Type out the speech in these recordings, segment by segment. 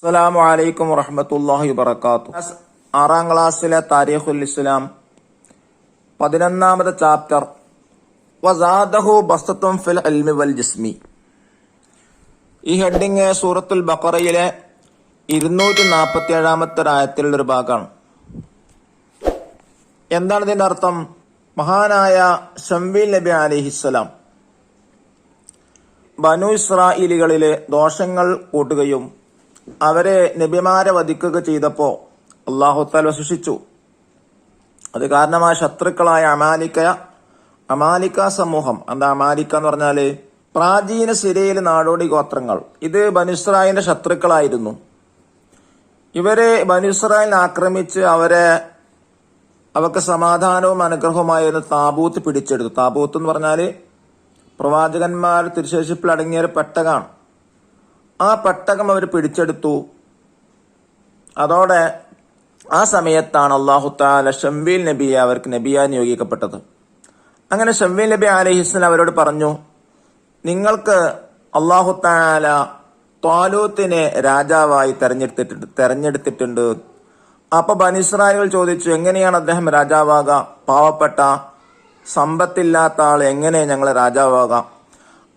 അസ്സലാമു അലൈക്കും വറഹ്മത്തുള്ളാഹി വബറകാതുഹു. 6ാം ക്ലാസ്സിലെ താരീഖുൽ ഇസ്ലാം 11ാമത്തെ ചാപ്റ്റർ വസാദഹു ബസ്തത്തുൻ ഫിൽ ഇൽമി വൽ ജിസ്മി. ഈ ഹെഡിങ് സൂറത്തുൽ ബഖറയിലെ 247ാമത്തെ ആയത്തിലുള്ള ഒരു ഭാഗമാണ്. എന്താണ് ഇതിന്റെ അർത്ഥം? മഹാനായ ശംവീൽ നബി അലൈഹിസ്സലാം ബനു ഇസ്രായേലികളിലെ ദോഷങ്ങൾ കൂട്ടുകയും അവരെ നബിമാരെ വധിക്കുക ചെയ്തപ്പോ അല്ലാഹു തആല ശിക്ഷിച്ചു. അത് കാരണമായ ശത്രുക്കളായ അമാലിക്ക സമൂഹം. എന്താ അമാലിക്ക എന്ന് പറഞ്ഞാല്? പ്രാചീന സിറിയയിലെ നാടോടി ഗോത്രങ്ങൾ. ഇത് ബനു ഇസ്രായേലിന്റെ ശത്രുക്കളായിരുന്നു. ഇവരെ ബനു ഇസ്രായേലിനെ ആക്രമിച്ച് അവർക്ക് സമാധാനവും അനുഗ്രഹവുമായിരുന്ന താബൂത്ത് പിടിച്ചെടുത്തു. താബൂത്ത് എന്ന് പറഞ്ഞാല് പ്രവാചകന്മാർ തിരുശേഷിപ്പിൽ അടങ്ങിയ ഒരു പെട്ടകമാണ്. ആ പെട്ടകം അവർ പിടിച്ചെടുത്തു. അതോടെ ആ സമയത്താണ് അല്ലാഹു തആല ശംവീൽ നബിയെ അവർക്ക് നബിയായി നിയോഗിക്കപ്പെട്ടത്. അങ്ങനെ ശംവീൽ നബി അലൈഹിസ്സലാം അവരോട് പറഞ്ഞു, നിങ്ങൾക്ക് അല്ലാഹു തആല ത്വാലൂത്തിനെ രാജാവായി തെരഞ്ഞെടുത്തിട്ടുണ്ട്. അപ്പൊ ബനു ഇസ്രായേൽ ചോദിച്ചു, എങ്ങനെയാണ് അദ്ദേഹം രാജാവാകാം? പാവപ്പെട്ട സമ്പത്തില്ലാത്ത ആൾ എങ്ങനെ ഞങ്ങൾ രാജാവാകാം?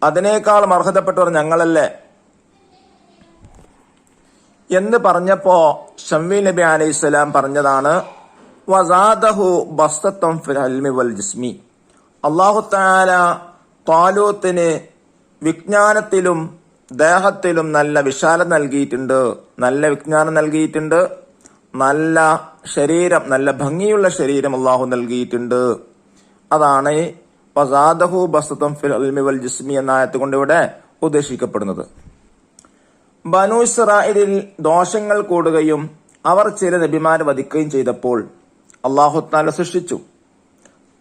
അതിനേക്കാൾ അർഹതപ്പെട്ടവർ ഞങ്ങളല്ലേ എന്ന് പറഞ്ഞപ്പോ ശംവീൽ നബി അലൈഹിസ്സലാം പറഞ്ഞതാണ് വസാദഹു ബസ്തത്തുൻ ഫിൽ ഇൽമി വൽ ജിസ്മി. അല്ലാഹു തആല ത്വാലൂത്തിന് വിജ്ഞാനത്തിലും ദേഹത്തിലും നല്ല വിശാലത നൽകിയിട്ടുണ്ട്, നല്ല വിജ്ഞാനം നൽകിയിട്ടുണ്ട്, നല്ല ശരീരം, നല്ല ഭംഗിയുള്ള ശരീരം അല്ലാഹു നൽകിയിട്ടുണ്ട്. അതാണ് വസാദഹു ബസ്തത്തുൻ ഫിൽ ഇൽമി വൽ ജിസ്മി എന്ന ആയത്ത് കൊണ്ട് ഇവിടെ ഉദ്ദേശിക്കപ്പെടുന്നത്. ബനു ഇസ്രായേലിൽ ദോഷങ്ങൾ കൂടുകയും അവർ ചില നബിമാരെ വധിക്കുകയും ചെയ്തപ്പോൾ അല്ലാഹു തആല ശിക്ഷിച്ചു.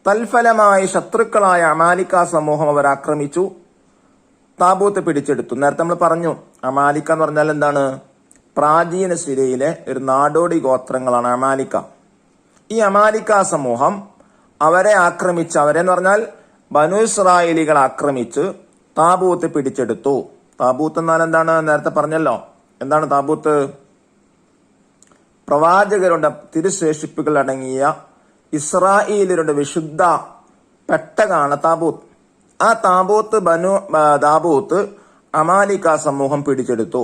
തൽഫലമായി ശത്രുക്കളായ അമാലിക്ക സമൂഹം അവർ ആക്രമിച്ചു, താബൂത്ത് പിടിച്ചെടുത്തു. നേരത്തെ നമ്മൾ പറഞ്ഞു, അമാലിക്ക എന്ന് പറഞ്ഞാൽ എന്താണ്? പ്രാചീന സിറിയയിലെ ഒരു നാടോടി ഗോത്രങ്ങളാണ് അമാലിക്ക. ഈ അമാലിക്ക സമൂഹം അവരെ ആക്രമിച്ച്, അവരെന്ന് പറഞ്ഞാൽ ബനു ഇസ്രായേലികൾ ആക്രമിച്ച് താബൂത്ത് പിടിച്ചെടുത്തു. താബൂത്ത് എന്നാൽ എന്താണ്? നേരത്തെ പറഞ്ഞല്ലോ. എന്താണ് താബൂത്ത്? പ്രവാചകരുടെ തിരുശേഷിപ്പുകൾ അടങ്ങിയ ഇസ്രായേലിയുടെ വിശുദ്ധ പെട്ടകാണ് താബൂത്ത്. ആ താബൂത്ത് അമാലിക്ക സമൂഹം പിടിച്ചെടുത്തു.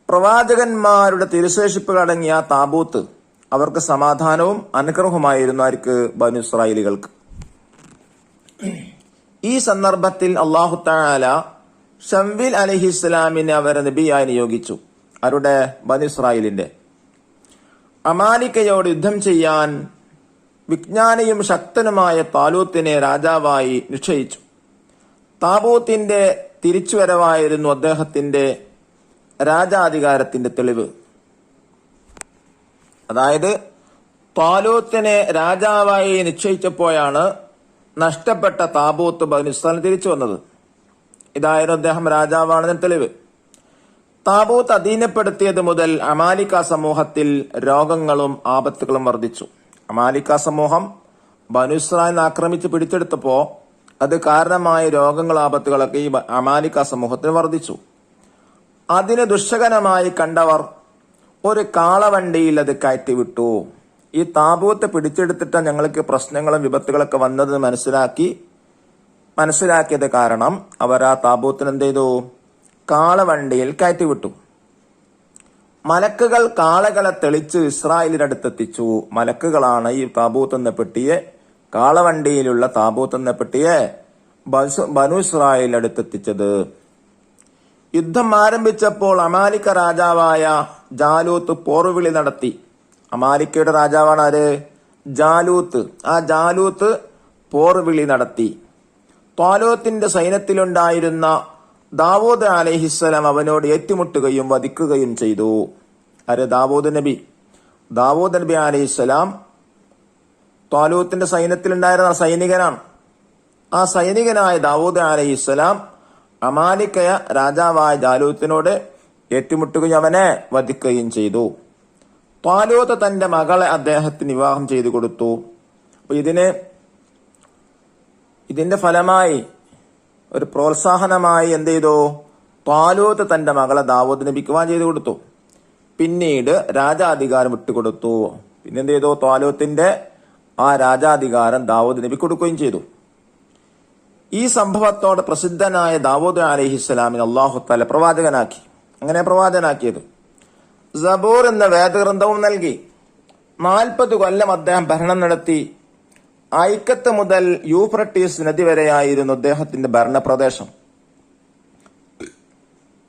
പ്രവാചകന്മാരുടെ തിരുശേഷിപ്പുകൾ അടങ്ങിയ താബൂത്ത് അവർക്ക് സമാധാനവും അനുഗ്രഹവുമായിരുന്നു. ആർക്ക്? ബനു ഇസ്രായേലികൾക്ക്. ഈ സന്ദർഭത്തിൽ അല്ലാഹു തആല ശംവീൽ അലൈഹിസ്സലാമിനെ അവരെ നബിയായി നിയോഗിച്ചു. അവരുടെ ബനു ഇസ്രായേലിന്റെ അമാലിക്കയോട് യുദ്ധം ചെയ്യാൻ വിജ്ഞാനിയും ശക്തനുമായ താലൂത്തിനെ രാജാവായി നിശ്ചയിച്ചു. താബൂത്തിന്റെ തിരിച്ചുവരവായിരുന്നു അദ്ദേഹത്തിന്റെ രാജാധികാരത്തിന്റെ തെളിവ്. അതായത് താലൂത്തിനെ രാജാവായി നിശ്ചയിച്ചപ്പോഴാണ് നഷ്ടപ്പെട്ട താബൂത്ത് ബനു ഇസ്രായേൽ തിരിച്ചു വന്നത്. ഇതായിരുന്നു അദ്ദേഹം രാജാവാണെന്ന് തെളിവ്. താബൂത്ത് അധീനപ്പെടുത്തിയത് മുതൽ അമാലിക്ക സമൂഹത്തിൽ രോഗങ്ങളും ആപത്തുകളും വർദ്ധിച്ചു. അമാലിക്ക സമൂഹം ബനു ഇസ്രായേലിനെ ആക്രമിച്ച് പിടിച്ചെടുത്തപ്പോ അത് കാരണമായ രോഗങ്ങളും ആപത്തുകളൊക്കെ ഈ അമാലിക്ക സമൂഹത്തിൽ വർദ്ധിച്ചു. അതിന് ദുഷ്കരമായി കണ്ടവർ ഒരു കാളവണ്ടിയിൽ അത് കയറ്റിവിട്ടു. ഈ താബൂത്ത് പിടിച്ചെടുത്തിട്ട് ഞങ്ങൾക്ക് പ്രശ്നങ്ങളും വിപത്തുകളൊക്കെ വന്നത് മനസ്സിലാക്കിയത് കാരണം അവർ ആ താബൂത്തിന് എന്ത് ചെയ്തു? കാളവണ്ടിയിൽ കയറ്റിവിട്ടു. മലക്കുകൾ കാളകളെ തെളിച്ച് ഇസ്രായേലിന്റെ അടുത്തെത്തിച്ചു. മലക്കുകളാണ് ഈ താബൂത്ത് എന്ന പെട്ടിയെ, കാളവണ്ടിയിലുള്ള താബൂത്ത് എന്ന പെട്ടിയെ ബനു ഇസ്രായേലിന്റെ അടുത്തെത്തിച്ചത്. യുദ്ധം ആരംഭിച്ചപ്പോൾ അമാലിക്ക രാജാവായ ജാലൂത്ത് പോർവിളി നടത്തി. അമാലിക്കയുടെ രാജാവാണ് ആര്? ജാലൂത്ത്. ആ ജാലൂത്ത് പോർവിളി നടത്തി. ത്വാലൂത്തിന്റെ സൈന്യത്തിലുണ്ടായിരുന്ന ദാവൂദ് അലൈഹിസ്സലാം അവനോട് ഏറ്റുമുട്ടുകയും വധിക്കുകയും ചെയ്തു. ആര്? ദാവൂദ് നബി അലൈഹിസ്സലാം ത്വാലൂത്തിന്റെ സൈന്യത്തിലുണ്ടായിരുന്ന സൈനികനാണ്. ആ സൈനികനായ ദാവൂദ് അലൈഹിസ്സലാം അമാലിക്ക രാജാവായ ജാലൂത്തിനോട് ഏറ്റുമുട്ടുകയും അവനെ വധിക്കുകയും ചെയ്തു. ത്വാലൂത്ത് തന്റെ മകളെ അദ്ദേഹത്തിന് വിവാഹം ചെയ്തു കൊടുത്തു. അപ്പൊ ഇതിന്റെ ഫലമായി ഒരു പ്രോത്സാഹനമായി എന്ത് ചെയ്തു? ത്വാലൂത്ത് തന്റെ മകളെ ദാവൂദ് നബിക്ക് ചെയ്തു കൊടുത്തു. പിന്നീട് രാജാധികാരം വിട്ടുകൊടുത്തു. പിന്നെന്ത് ചെയ്തു? ത്വാലൂത്തിന്റെ ആ രാജാധികാരം ദാവൂദ് നബി കൊടുക്കുകയും ചെയ്തു. ഈ സംഭവത്തോടെ പ്രസിദ്ധനായ ദാവൂദ് അലൈഹിസ്സലാമിന് അല്ലാഹു തആല പ്രവാചകനാക്കി. അങ്ങനെ പ്രവാചകനാക്കിയത് സബൂർ എന്ന വേദഗ്രന്ഥവും നൽകി. 40 കൊല്ലം അദ്ദേഹം ഭരണം നടത്തി. ഐക്കത്ത് മുതൽ യൂഫ്രട്ടീസ് നദി വരെയായിരുന്നു അദ്ദേഹത്തിന്റെ ഭരണപ്രദേശം.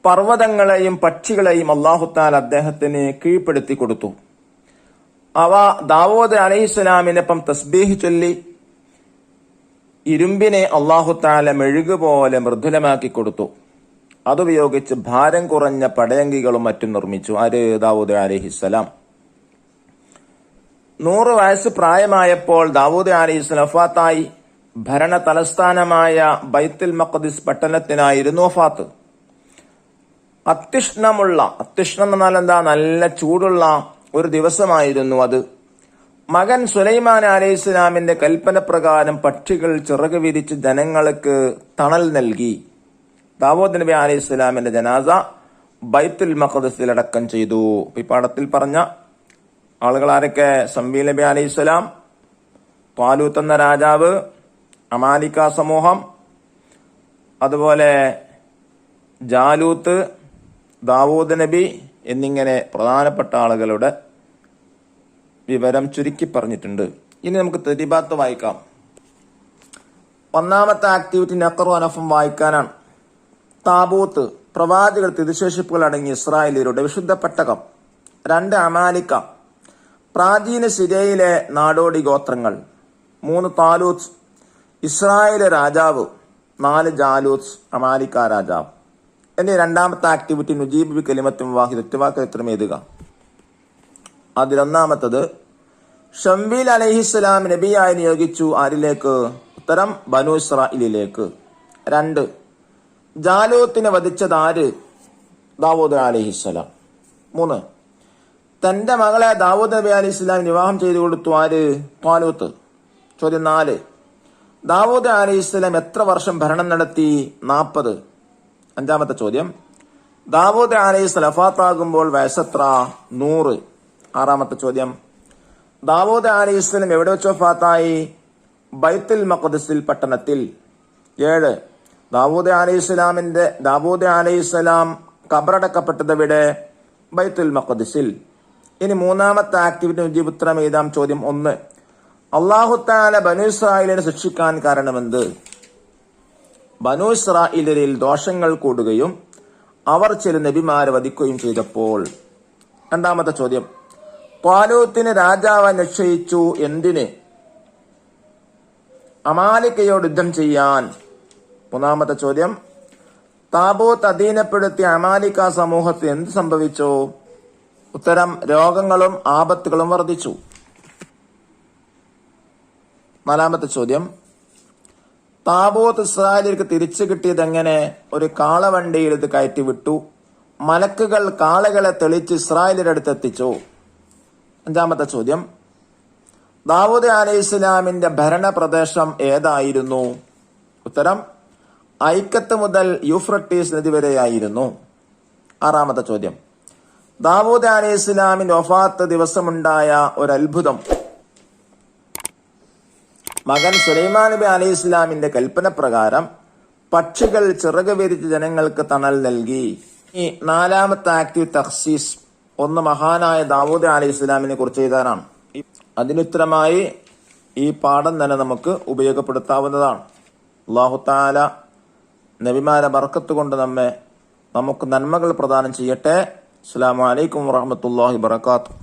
പർവ്വതങ്ങളെയും പക്ഷികളെയും അല്ലാഹു തആല അദ്ദേഹത്തിന് കീഴ്പ്പെടുത്തി കൊടുത്തു. അവ ദാവൂദ് അലൈഹിസ്സലാമിനൊപ്പം തസ്ബീഹ് ചൊല്ലി. ഇരുമ്പിനെ അല്ലാഹു തആല മെഴുകുപോലെ മൃദുലമാക്കി കൊടുത്തു. അതുപയോഗിച്ച് ഭാരം കുറഞ്ഞ പടയങ്കികളും മറ്റും നിർമ്മിച്ചു. ആര്? ദാവൂദ് അലൈഹിസ്സലാം. 100 വയസ്സ് പ്രായമായപ്പോൾ ദാവൂദ് അലൈഹിസ്സലാം വഫാത്തായി. ഭരണ തലസ്ഥാനമായ ബൈത്തുൽ മഖ്ദിസ് പട്ടണത്തിനായിരുന്നു വഫാത്ത്. അത്യുഷ്ണം എന്നാൽ എന്താ? നല്ല ചൂടുള്ള ഒരു ദിവസമായിരുന്നു അത്. മകൻ സുലൈമാൻ അലൈഹിസ്സലാമിന്റെ കൽപ്പന പ്രകാരം പക്ഷികൾ ചിറക് വിരിച്ച് ജനങ്ങൾക്ക് തണൽ നൽകി. ദാവൂദ് നബി അലൈഹിസ്സലാമിന്റെ ജനാസ ബൈത്തുൽ മഖ്ദിസിൽ അടക്കം ചെയ്തു. ഈ പാഠത്തിൽ പറഞ്ഞ ആളുകൾ ആരൊക്കെ? ശംവീൽ നബി അലൈഹിസ്സലാം, ത്വാലൂത്ത് എന്ന രാജാവ്, അമാലിക സമൂഹം, അതുപോലെ ജാലൂത്ത്, ദാവൂദ് നബി എന്നിങ്ങനെ പ്രധാനപ്പെട്ട ആളുകളുടെ വിവരം ചുരുക്കി പറഞ്ഞിട്ടുണ്ട്. ഇനി നമുക്ക് തദ്രീബാത്ത് വായിക്കാം. ഒന്നാമത്തെ ആക്ടിവിറ്റി നഖറും അനഫും വായിക്കാനാണ്. താബൂത്ത്, പ്രവാചകർ തിരുശേഷിപ്പുകൾ അടങ്ങിയ ഇസ്രായേലിയരുടെ വിശുദ്ധ പെട്ടകം. 2 അമാലിക്ക, പ്രാചീന സിരിയയിലെ നാടോടി ഗോത്രങ്ങൾ. 3 താലൂത്ത്, ഇസ്രായേൽ രാജാവ്. 4 ജാലൂത്ത്, അമാലിക്ക രാജാവ്. ഇനി രണ്ടാമത്തെ ആക്ടിവിറ്റി നുജീബ് ബി കലിമത്തും വാഹിദ്, ഒറ്റവാക്ക് ഉത്തരം എഴുതുക. അതിലൊന്നാമത്തത് ശംവീൽ അലൈഹിസ്സലാം നബിയായി നിയോഗിച്ചു. ആരിലേക്ക്? ഉത്തരം ബനു ഇസ്രായേലിലേക്ക്. 2 ജാലൂത്തിനെ വധിച്ചത് ആര്? ദാവൂദ് അലൈഹിസ്സലാം. 3 തന്റെ മകളെ ദാവൂദ് നബി അലൈഹിസ്സലാം വിവാഹം ചെയ്തു കൊടുത്തു. ആര്? ത്വാലൂത്ത്. ചോദ്യം 4 ദാവൂദ് അലൈഹിസ്സലാം എത്ര വർഷം ഭരണം നടത്തി? 40. അഞ്ചാമത്തെ ചോദ്യം ദാവൂദ് അലൈഹിസ്സലാം വഫാത്താകുമ്പോൾ വയസ്സെത്ര? 100. 6ാമത്തെ ചോദ്യം ദാവൂദ് അലൈഹിസ്സലാം എവിടെ വെച്ച് വഫാത്തായി? ബൈത്തുൽ മഖ്ദിസിൽ പട്ടണത്തിൽ. 7 ദാവൂദ് അലൈഹിസ്സലാം ഖബറടക്കപ്പെട്ടത് എവിടെ? ബൈത്തുൽ മഖ്ദിസിൽ. ഇനി 3ാമത്തെ ആക്ടിവിറ്റി നുജീബ് ഉത്തരം എഴുതാം. ചോദ്യം 1 അല്ലാഹു തആല ബനു ഇസ്രായേലിനെ ശിക്ഷിക്കാൻ കാരണമെന്ത്? ബനു ഇസ്രായേലിൽ ദോഷങ്ങൾ കൂടുകയും അവർ ചില നബിമാരെ വധിക്കുകയും ചെയ്തപ്പോൾ. 2ാമത്തെ ചോദ്യം ത്വാലൂത്തിന് രാജാവ് നിശ്ചയിച്ചു. എന്തിന്? അമാലിക്കയോട് യുദ്ധം ചെയ്യാൻ. 3ാമത്തെ ചോദ്യം താബൂത്ത് അധീനപ്പെടുത്തിയ അമാലിക്ക സമൂഹത്തിന് എന്ത് സംഭവിച്ചു? ഉത്തരം രോഗങ്ങളും ആപത്തുകളും വർദ്ധിച്ചു. 4ാമത്തെ ചോദ്യം താബൂത്ത് ഇസ്രായേലിലേക്ക് തിരിച്ചു കിട്ടിയത് എങ്ങനെ? ഒരു കാളവണ്ടിയിൽ ഇത് കയറ്റി വിട്ടു. മലക്കുകൾ കാളകളെ തെളിച്ച് ഇസ്രായേലിന്റെ അടുത്ത് എത്തിച്ചു. 5ാമത്തെ ചോദ്യം ദാവൂദ് അലൈഹിസ്സലാമിന്റെ ഭരണപ്രദേശം ഏതായിരുന്നു? ഉത്തരം ഐക്കത്ത് മുതൽ യൂഫ്രട്ടീസ് നദി വരെയായിരുന്നു. 6ാമത്തെ ചോദ്യം ദാവൂദ് അലൈഹിസ്സലാമിന്റെ വഫാത്ത് ദിവസമുണ്ടായ ഒരു അത്ഭുതം. മകൻ സുലൈമാൻ നബി അലൈഹിസ്സലാമിന്റെ കൽപ്പന പ്രകാരം പക്ഷികൾ ചിറക് വിരിച്ച് ജനങ്ങൾക്ക് തണൽ നൽകി. ഈ 4ാമത്തെ ആക്റ്റീവ് തഖ്സീസ്. 1 മഹാനായ ദാവൂദ് അലൈഹിസ്സലാമിനെ കുറിച്ച് എഴുതാനാണ്. അതിനുത്തരമായി ഈ പാഠം തന്നെ നമുക്ക് ഉപയോഗപ്പെടുത്താവുന്നതാണ്. അല്ലാഹു തആല നബിമാരെ ബർക്കത്ത് കൊണ്ട് നമുക്ക് നന്മകൾ പ്രദാനം ചെയ്യട്ടെ. അസ്സലാമു അലൈക്കും വറഹ്മത്തുള്ളാഹി വബറകാതുഹു.